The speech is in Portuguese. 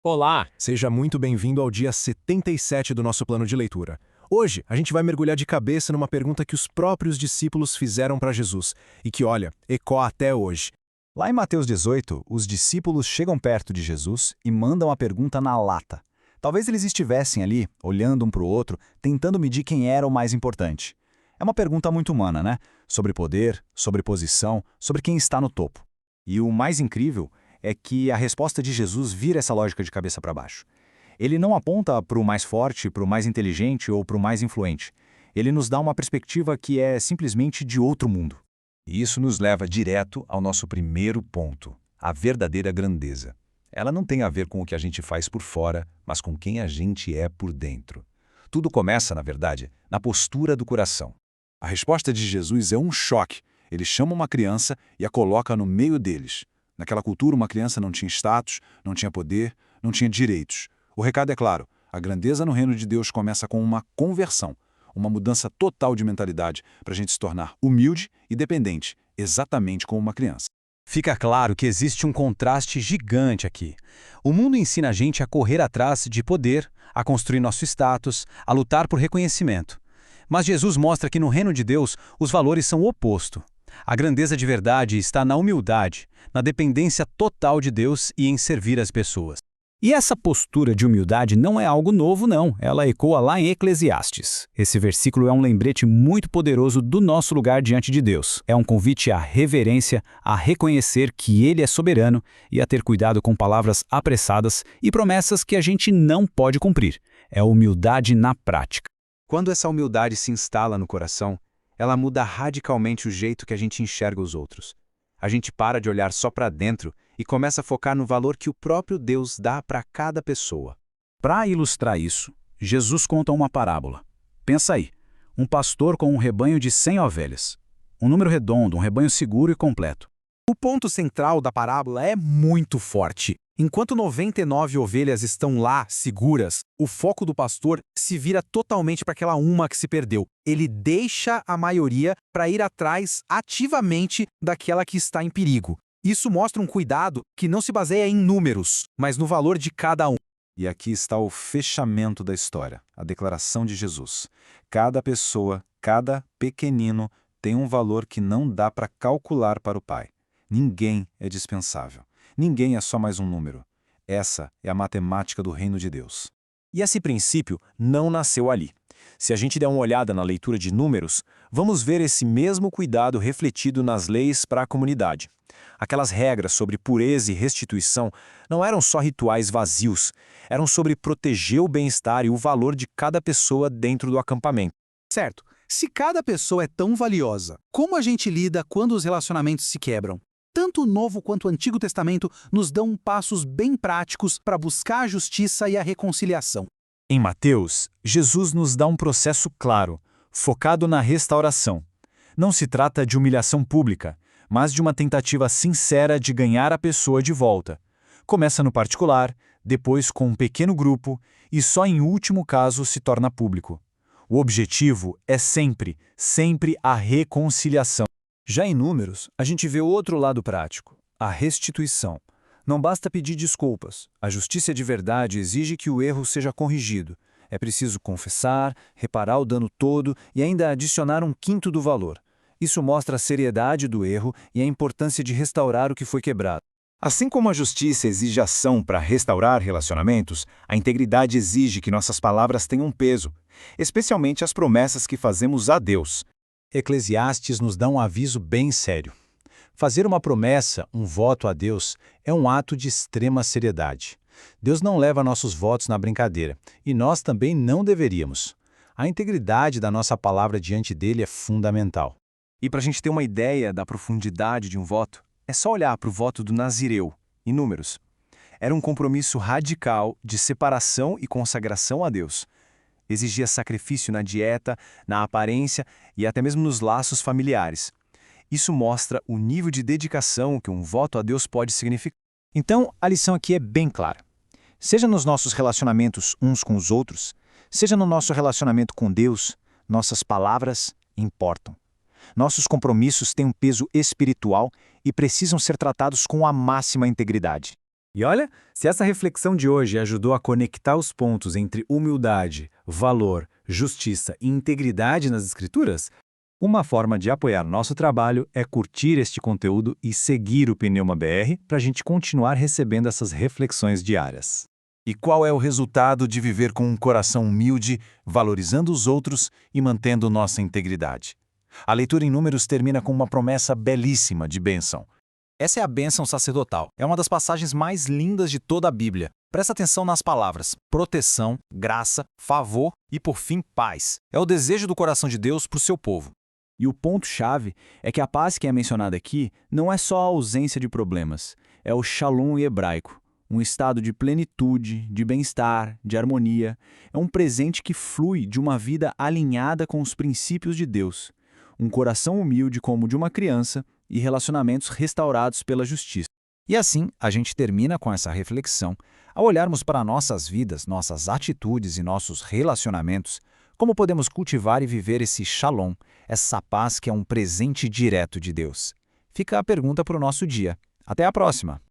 Olá! Seja muito bem-vindo ao dia 77 do nosso plano de leitura. Hoje, a gente vai mergulhar de cabeça numa pergunta que os próprios discípulos fizeram para Jesus e que, olha, ecoa até hoje. Lá em Mateus 18, os discípulos chegam perto de Jesus e mandam a pergunta na lata. Talvez eles estivessem ali, olhando um para o outro, tentando medir quem era o mais importante. É uma pergunta muito humana, né? Sobre poder, sobre posição, sobre quem está no topo. E o mais incrível é que a resposta de Jesus vira essa lógica de cabeça para baixo. Ele não aponta para o mais forte, para o mais inteligente ou para o mais influente. Ele nos dá uma perspectiva que é simplesmente de outro mundo. E isso nos leva direto ao nosso primeiro ponto, a verdadeira grandeza. Ela não tem a ver com o que a gente faz por fora, mas com quem a gente é por dentro. Tudo começa, na verdade, na postura do coração. A resposta de Jesus é um choque. Ele chama uma criança e a coloca no meio deles. Naquela cultura, uma criança não tinha status, não tinha poder, não tinha direitos. O recado é claro, a grandeza no reino de Deus começa com uma conversão, uma mudança total de mentalidade para a gente se tornar humilde e dependente, exatamente como uma criança. Fica claro que existe um contraste gigante aqui. O mundo ensina a gente a correr atrás de poder, a construir nosso status, a lutar por reconhecimento. Mas Jesus mostra que no reino de Deus os valores são o oposto. A grandeza de verdade está na humildade, na dependência total de Deus e em servir as pessoas. E essa postura de humildade não é algo novo, não. Ela ecoa lá em Eclesiastes. Esse versículo é um lembrete muito poderoso do nosso lugar diante de Deus. É um convite à reverência, a reconhecer que Ele é soberano e a ter cuidado com palavras apressadas e promessas que a gente não pode cumprir. É humildade na prática. Quando essa humildade se instala no coração, ela muda radicalmente o jeito que a gente enxerga os outros. A gente para de olhar só para dentro e começa a focar no valor que o próprio Deus dá para cada pessoa. Para ilustrar isso, Jesus conta uma parábola. Pensa aí, um pastor com um rebanho de 100 ovelhas. Um número redondo, um rebanho seguro e completo. O ponto central da parábola é muito forte. Enquanto 99 ovelhas estão lá, seguras, o foco do pastor se vira totalmente para aquela uma que se perdeu. Ele deixa a maioria para ir atrás ativamente daquela que está em perigo. Isso mostra um cuidado que não se baseia em números, mas no valor de cada um. E aqui está o fechamento da história, a declaração de Jesus. Cada pessoa, cada pequenino, tem um valor que não dá para calcular para o Pai. Ninguém é dispensável. Ninguém é só mais um número. Essa é a matemática do reino de Deus. E esse princípio não nasceu ali. Se a gente der uma olhada na leitura de Números, vamos ver esse mesmo cuidado refletido nas leis para a comunidade. Aquelas regras sobre pureza e restituição não eram só rituais vazios, eram sobre proteger o bem-estar e o valor de cada pessoa dentro do acampamento. Certo, se cada pessoa é tão valiosa, como a gente lida quando os relacionamentos se quebram? Tanto o Novo quanto o Antigo Testamento nos dão passos bem práticos para buscar a justiça e a reconciliação. Em Mateus, Jesus nos dá um processo claro, focado na restauração. Não se trata de humilhação pública, mas de uma tentativa sincera de ganhar a pessoa de volta. Começa no particular, depois com um pequeno grupo e só em último caso se torna público. O objetivo é sempre a reconciliação. Já em Números, a gente vê o outro lado prático, a restituição. Não basta pedir desculpas. A justiça de verdade exige que o erro seja corrigido. É preciso confessar, reparar o dano todo e ainda adicionar um quinto do valor. Isso mostra a seriedade do erro e a importância de restaurar o que foi quebrado. Assim como a justiça exige ação para restaurar relacionamentos, a integridade exige que nossas palavras tenham peso, especialmente as promessas que fazemos a Deus. Eclesiastes nos dá um aviso bem sério. Fazer uma promessa, um voto a Deus, é um ato de extrema seriedade. Deus não leva nossos votos na brincadeira, e nós também não deveríamos. A integridade da nossa palavra diante dele é fundamental. E para a gente ter uma ideia da profundidade de um voto, é só olhar para o voto do Nazireu, em Números. Era um compromisso radical de separação e consagração a Deus. Exigia sacrifício na dieta, na aparência e até mesmo nos laços familiares. Isso mostra o nível de dedicação que um voto a Deus pode significar. Então, a lição aqui é bem clara. Seja nos nossos relacionamentos uns com os outros, seja no nosso relacionamento com Deus, nossas palavras importam. Nossos compromissos têm um peso espiritual e precisam ser tratados com a máxima integridade. E olha, se essa reflexão de hoje ajudou a conectar os pontos entre humildade, valor, justiça e integridade nas Escrituras, Uma forma de apoiar nosso trabalho é curtir este conteúdo e seguir o Pneuma BR para a gente continuar recebendo essas reflexões diárias. E qual é o resultado de viver com um coração humilde, valorizando os outros e mantendo nossa integridade? A leitura em Números termina com uma promessa belíssima de bênção. Essa é a bênção sacerdotal. É uma das passagens mais lindas de toda a Bíblia. Presta atenção nas palavras: proteção, graça, favor e, por fim, paz. É o desejo do coração de Deus para o seu povo. E o ponto-chave é que a paz que é mencionada aqui não é só a ausência de problemas, é o shalom hebraico, um estado de plenitude, de bem-estar, de harmonia. É um presente que flui de uma vida alinhada com os princípios de Deus, um coração humilde como o de uma criança e relacionamentos restaurados pela justiça. E assim, a gente termina com essa reflexão. Ao olharmos para nossas vidas, nossas atitudes e nossos relacionamentos, como podemos cultivar e viver esse shalom, essa paz que é um presente direto de Deus? Fica a pergunta para o nosso dia. Até a próxima!